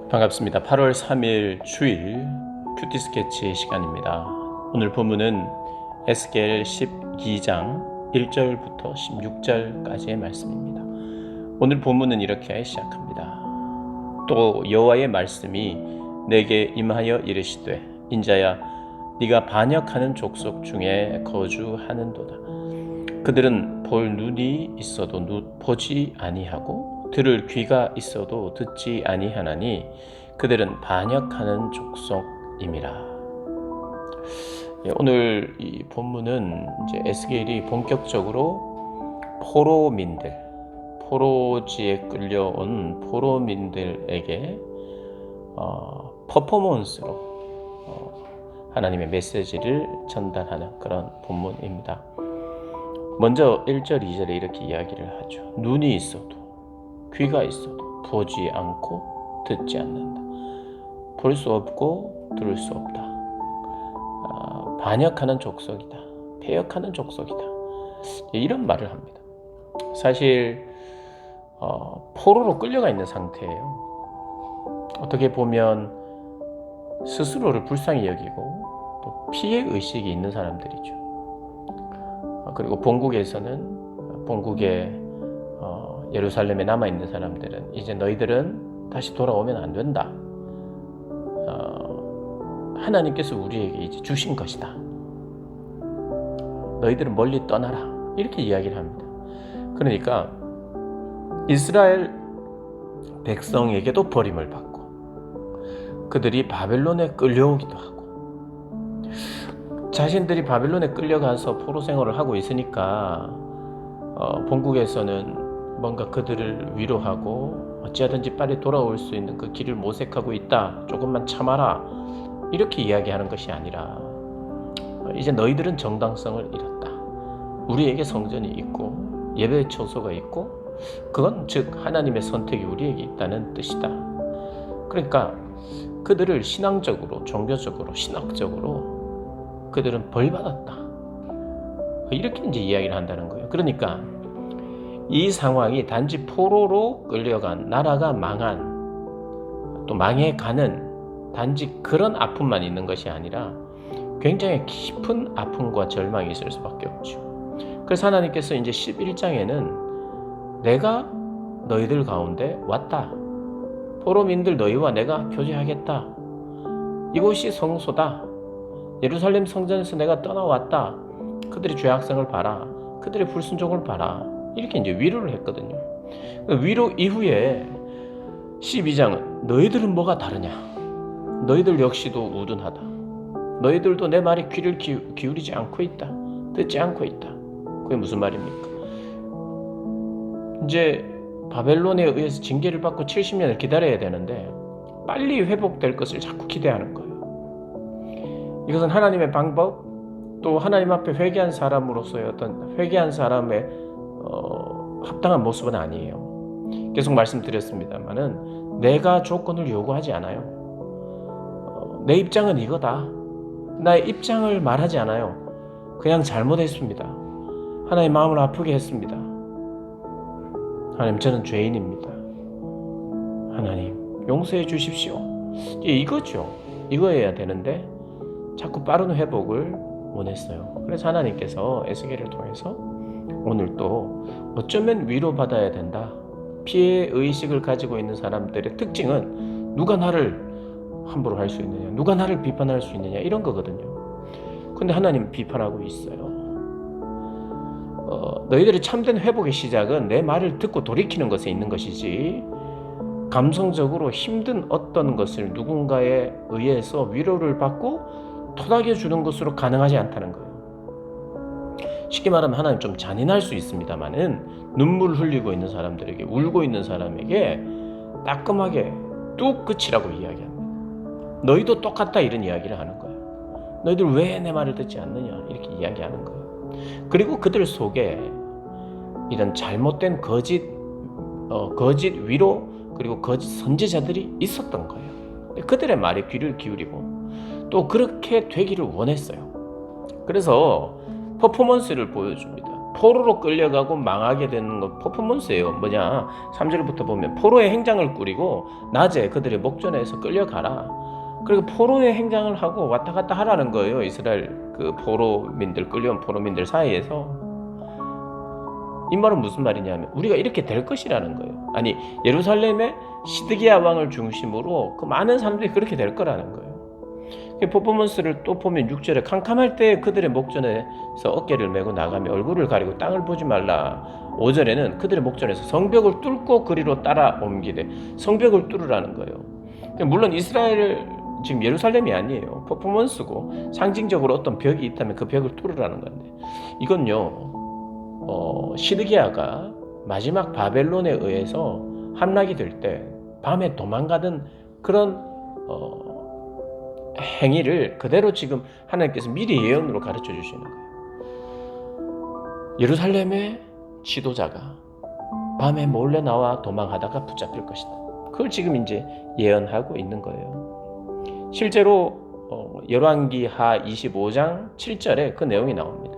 반갑습니다. 8월 3일 주일 큐티 스케치 시간입니다. 오늘 본문은 에스겔 12장 1절부터 16절까지의 말씀입니다. 오늘 본문은 이렇게 시작합니다. 또 여호와의 말씀이 내게 임하여 이르시되 인자야 네가 반역하는 족속 중에 거주하는도다. 그들은 볼 눈이 있어도 보지 아니하고 들을 귀가 있어도 듣지 아니하나니 그들은 반역하는 족속임이라. 오늘 이 본문은 이제 에스겔이 본격적으로 포로지에 끌려온 포로민들에게 퍼포먼스로 하나님의 메시지를 전달하는 그런 본문입니다. 먼저 1절, 2절에 이렇게 이야기를 하죠. 눈이 있어도 귀가 있어도 보지 않고 듣지 않는다. 볼 수 없고 들을 수 없다. 반역하는 족속이다. 패역하는 족속이다. 이런 말을 합니다. 사실 포로로 끌려가 있는 상태예요. 어떻게 보면 스스로를 불쌍히 여기고 또 피해의식이 있는 사람들이죠. 그리고 본국에 예루살렘에 남아있는 사람들은 이제 너희들은 다시 돌아오면 안 된다. 하나님께서 우리에게 이제 주신 것이다. 너희들은 멀리 떠나라. 이렇게 이야기를 합니다. 그러니까 이스라엘 백성에게도 버림을 받고 그들이 바벨론에 끌려오기도 하고 자신들이 바벨론에 끌려가서 포로 생활을 하고 있으니까 본국에서는 뭔가 그들을 위로하고 어찌하든지 빨리 돌아올 수 있는 그 길을 모색하고 있다. 조금만 참아라. 이렇게 이야기하는 것이 아니라 이제 너희들은 정당성을 잃었다. 우리에게 성전이 있고 예배 처소가 있고 그건 즉 하나님의 선택이 우리에게 있다는 뜻이다. 그러니까 그들을 신앙적으로, 종교적으로, 신학적으로 그들은 벌받았다. 이렇게 이제 이야기를 한다는 거예요. 그러니까 이 상황이 단지 포로로 끌려간 나라가 망한 또 망해가는 단지 그런 아픔만 있는 것이 아니라 굉장히 깊은 아픔과 절망이 있을 수밖에 없죠. 그래서 하나님께서 이제 11장에는 내가 너희들 가운데 왔다. 포로민들 너희와 내가 교제하겠다. 이곳이 성소다. 예루살렘 성전에서 내가 떠나왔다. 그들의 죄악성을 봐라. 그들의 불순종을 봐라. 이렇게 이제 위로를 했거든요. 위로 이후에 12장은 너희들은 뭐가 다르냐? 너희들 역시도 우둔하다. 너희들도 내 말에 귀를 기울이지 않고 있다. 듣지 않고 있다. 그게 무슨 말입니까? 이제 바벨론에 의해서 징계를 받고 70년을 기다려야 되는데 빨리 회복될 것을 자꾸 기대하는 거예요. 이것은 하나님의 방법, 또 하나님 앞에 회개한 사람으로서의 어떤 회개한 사람의 합당한 모습은 아니에요. 계속 말씀드렸습니다만은 내가 조건을 요구하지 않아요. 내 입장은 이거다. 나의 입장을 말하지 않아요. 그냥 잘못했습니다. 하나님 마음을 아프게 했습니다. 하나님 저는 죄인입니다. 하나님 용서해 주십시오. 이거죠. 이거여야 되는데 자꾸 빠른 회복을 원했어요. 그래서 하나님께서 에스겔을 통해서 오늘 또 어쩌면 위로받아야 된다. 피해의식을 가지고 있는 사람들의 특징은 누가 나를 함부로 할 수 있느냐, 누가 나를 비판할 수 있느냐 이런 거거든요. 근데 하나님 비판하고 있어요. 너희들의 참된 회복의 시작은 내 말을 듣고 돌이키는 것에 있는 것이지 감성적으로 힘든 어떤 것을 누군가에 의해서 위로를 받고 토닥여주는 것으로 가능하지 않다는 거예요. 쉽게 말하면 하나님 좀 잔인할 수 있습니다만은 눈물 흘리고 있는 사람들에게, 울고 있는 사람에게 따끔하게 뚝 끝이라고 이야기합니다. 너희도 똑같다 이런 이야기를 하는 거예요. 너희들 왜 내 말을 듣지 않느냐 이렇게 이야기하는 거예요. 그리고 그들 속에 이런 잘못된 거짓 위로 그리고 거짓 선지자들이 있었던 거예요. 그들의 말에 귀를 기울이고 또 그렇게 되기를 원했어요. 그래서 퍼포먼스를 보여줍니다. 포로로 끌려가고 망하게 되는 건 퍼포먼스예요. 뭐냐? 3절부터 보면 포로의 행장을 꾸리고 낮에 그들의 목전에서 끌려가라. 그리고 포로의 행장을 하고 왔다 갔다 하라는 거예요. 이스라엘 그 포로민들, 끌려온 포로민들 사이에서. 이 말은 무슨 말이냐면 우리가 이렇게 될 것이라는 거예요. 아니, 예루살렘의 시드기야 왕을 중심으로 그 많은 사람들이 그렇게 될 거라는 거예요. 퍼포먼스를 또 보면 6절에 캄캄할 때 그들의 목전에서 어깨를 메고 나가며 얼굴을 가리고 땅을 보지 말라. 5절에는 그들의 목전에서 성벽을 뚫고 그리로 따라 옮기되, 성벽을 뚫으라는 거예요. 물론 이스라엘 지금 예루살렘이 아니에요. 퍼포먼스고 상징적으로 어떤 벽이 있다면 그 벽을 뚫으라는 건데, 이건요 시드기야가 마지막 바벨론에 의해서 함락이 될 때 밤에 도망가던 그런 행위를 그대로 지금 하나님께서 미리 예언으로 가르쳐 주시는 거예요. 예루살렘의 지도자가 밤에 몰래 나와 도망하다가 붙잡힐 것이다. 그걸 지금 이제 예언하고 있는 거예요. 실제로 열왕기하 25장 7절에 그 내용이 나옵니다.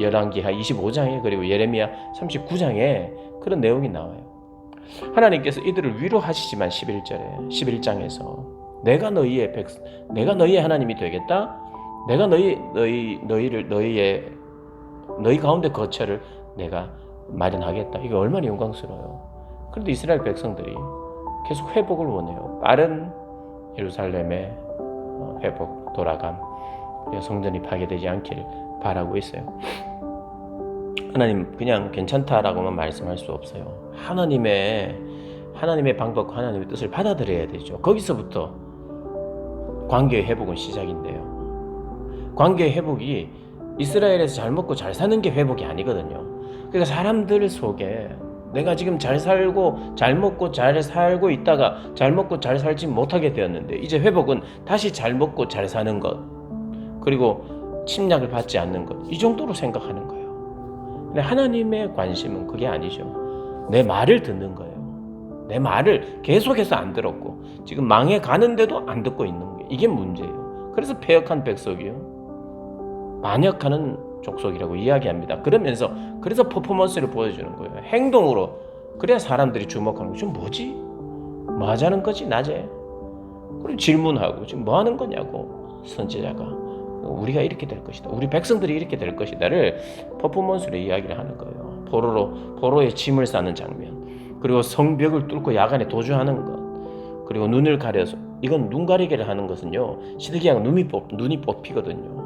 열왕기하 25장에 그리고 예레미야 39장에 그런 내용이 나와요. 하나님께서 이들을 위로하시지만 11장에서 내가 너희의 하나님이 되겠다. 내가 너희 가운데 거처를 내가 마련하겠다. 이게 얼마나 영광스러워요. 그런데 이스라엘 백성들이 계속 회복을 원해요. 빠른 예루살렘의 회복, 돌아감, 성전이 파괴되지 않기를 바라고 있어요. 하나님 그냥 괜찮다라고만 말씀할 수 없어요. 하나님의 방법과 하나님의 뜻을 받아들여야 되죠. 거기서부터 관계의 회복은 시작인데요. 관계의 회복이 이스라엘에서 잘 먹고 잘 사는 게 회복이 아니거든요. 그러니까 사람들 속에 내가 지금 잘 살고 잘 먹고 잘 살고 있다가 잘 먹고 잘 살지 못하게 되었는데, 이제 회복은 다시 잘 먹고 잘 사는 것, 그리고 침략을 받지 않는 것, 이 정도로 생각하는 거예요. 근데 하나님의 관심은 그게 아니죠. 내 말을 듣는 거예요. 내 말을 계속해서 안 들었고 지금 망해 가는데도 안 듣고 있는 게 이게 문제예요. 그래서 패역한 백성이요, 반역하는 족속이라고 이야기합니다. 그래서 퍼포먼스를 보여주는 거예요. 행동으로. 그래야 사람들이 주목하는 거죠. 뭐지? 뭐 하자는 거지 낮에? 그리고 질문하고 지금 뭐 하는 거냐고 선지자가. 우리가 이렇게 될 것이다. 우리 백성들이 이렇게 될 것이다를 퍼포먼스로 이야기를 하는 거예요. 포로의 짐을 싸는 장면, 그리고 성벽을 뚫고 야간에 도주하는 것, 그리고 눈을 가려서, 이건 눈 가리개를 하는 것은요 시드기야가 눈이 뽑히거든요.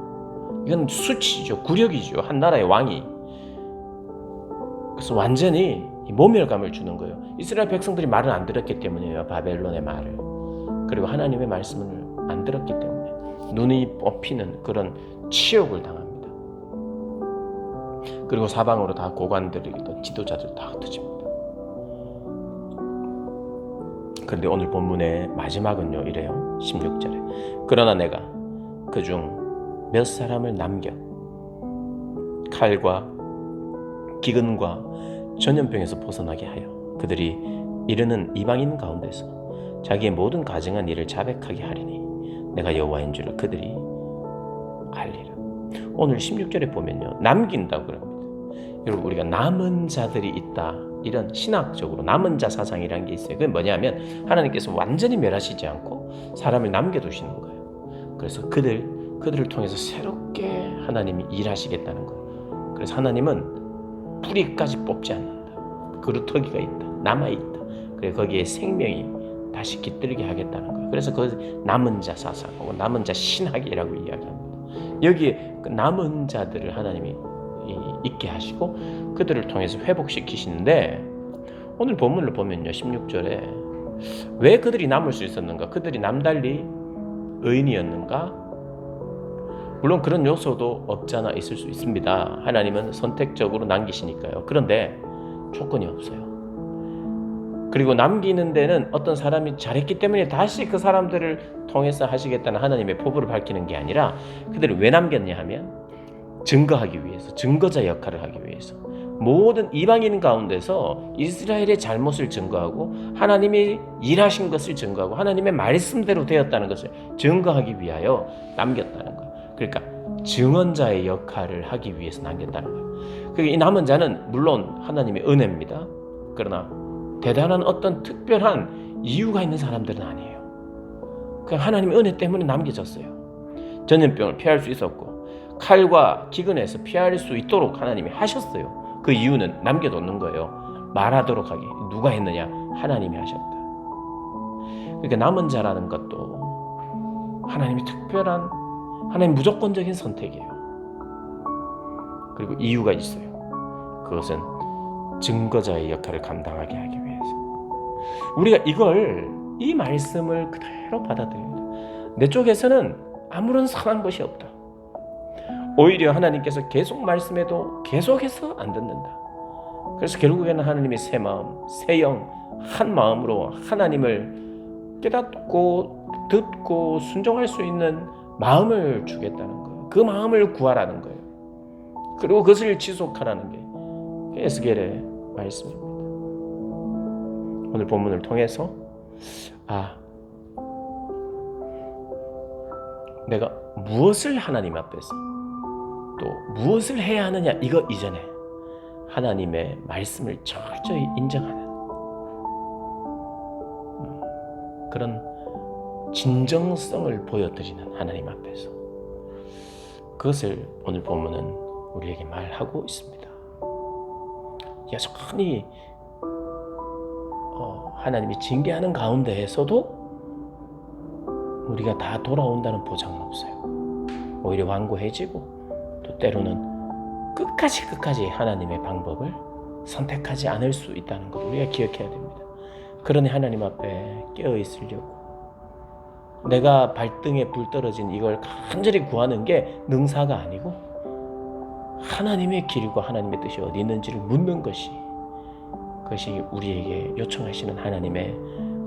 이건 수치죠. 굴욕이죠. 한 나라의 왕이. 그래서 완전히 모멸감을 주는 거예요. 이스라엘 백성들이 말을 안 들었기 때문이에요. 바벨론의 말을. 그리고 하나님의 말씀을 안 들었기 때문에 눈이 뽑히는 그런 치욕을 당합니다. 그리고 사방으로 다 고관들이든 지도자들 다 흩어집니다. 그런데 오늘 본문의 마지막은요 이래요. 16절에 그러나 내가 그중 몇 사람을 남겨 칼과 기근과 전염병에서 벗어나게 하여 그들이 이르는 이방인 가운데서 자기의 모든 가증한 일을 자백하게 하리니 내가 여호와인 줄을 그들이 알리라. 오늘 16절에 보면요 남긴다고 그럽니다. 여러분, 우리가 남은 자들이 있다, 이런 신학적으로 남은 자 사상이라는 게 있어요. 그게 뭐냐면 하나님께서 완전히 멸하시지 않고 사람을 남겨두시는 거예요. 그래서 그들을 통해서 새롭게 하나님이 일하시겠다는 거예요. 그래서 하나님은 뿌리까지 뽑지 않는다. 그루터기가 있다, 남아있다. 그래 거기에 생명이 다시 깃들게 하겠다는 거예요. 그래서 그 남은 자 사상 혹은 남은 자 신학이라고 이야기합니다. 여기에 그 남은 자들을 하나님이 있게 하시고 그들을 통해서 회복시키시는데, 오늘 본문을 보면요 16절에 왜 그들이 남을 수 있었는가? 그들이 남달리 의인이었는가? 물론 그런 요소도 없잖아 있을 수 있습니다. 하나님은 선택적으로 남기시니까요. 그런데 조건이 없어요. 그리고 남기는 데는 어떤 사람이 잘했기 때문에 다시 그 사람들을 통해서 하시겠다는 하나님의 포부를 밝히는 게 아니라, 그들을 왜 남겼냐 하면 증거하기 위해서, 증거자 역할을 하기 위해서, 모든 이방인 가운데서 이스라엘의 잘못을 증거하고 하나님이 일하신 것을 증거하고 하나님의 말씀대로 되었다는 것을 증거하기 위하여 남겼다는 거예요. 그러니까 증언자의 역할을 하기 위해서 남겼다는 거예요. 이 남은 자는 물론 하나님의 은혜입니다. 그러나 대단한 어떤 특별한 이유가 있는 사람들은 아니에요. 그냥 하나님의 은혜 때문에 남겨졌어요. 전염병을 피할 수 있었고 칼과 기근에서 피할 수 있도록 하나님이 하셨어요. 그 이유는 남겨놓는 거예요. 말하도록 하게. 누가 했느냐? 하나님이 하셨다. 그러니까 남은 자라는 것도 하나님이 특별한, 하나님 무조건적인 선택이에요. 그리고 이유가 있어요. 그것은 증거자의 역할을 감당하게 하기 위해서. 우리가 이 말씀을 그대로 받아들여야 돼요. 내 쪽에서는 아무런 선한 것이 없다. 오히려 하나님께서 계속 말씀해도 계속해서 안 듣는다. 그래서 결국에는 하나님이 새 마음, 새 영, 한 마음으로 하나님을 깨닫고 듣고 순종할 수 있는 마음을 주겠다는 거예요. 그 마음을 구하라는 거예요. 그리고 그것을 지속하라는 게 에스겔의 말씀입니다. 오늘 본문을 통해서 내가 무엇을 하나님 앞에서 또 무엇을 해야 하느냐, 이거 이전에 하나님의 말씀을 철저히 인정하는 그런 진정성을 보여드리는 하나님 앞에서, 그것을 오늘 본문은 우리에게 말하고 있습니다. 여전히 하나님이 징계하는 가운데에서도 우리가 다 돌아온다는 보장은 없어요. 오히려 완고해지고 또 때로는 끝까지 하나님의 방법을 선택하지 않을 수 있다는 것 우리가 기억해야 됩니다. 그러니 하나님 앞에 깨어 있으려고, 내가 발등에 불 떨어진 이걸 간절히 구하는 게 능사가 아니고 하나님의 길과 하나님의 뜻이 어디 있는지를 묻는 것이, 그것이 우리에게 요청하시는 하나님의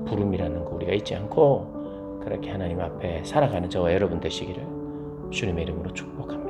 부름이라는 거 우리가 잊지 않고 그렇게 하나님 앞에 살아가는 저와 여러분 되시기를 주님의 이름으로 축복합니다.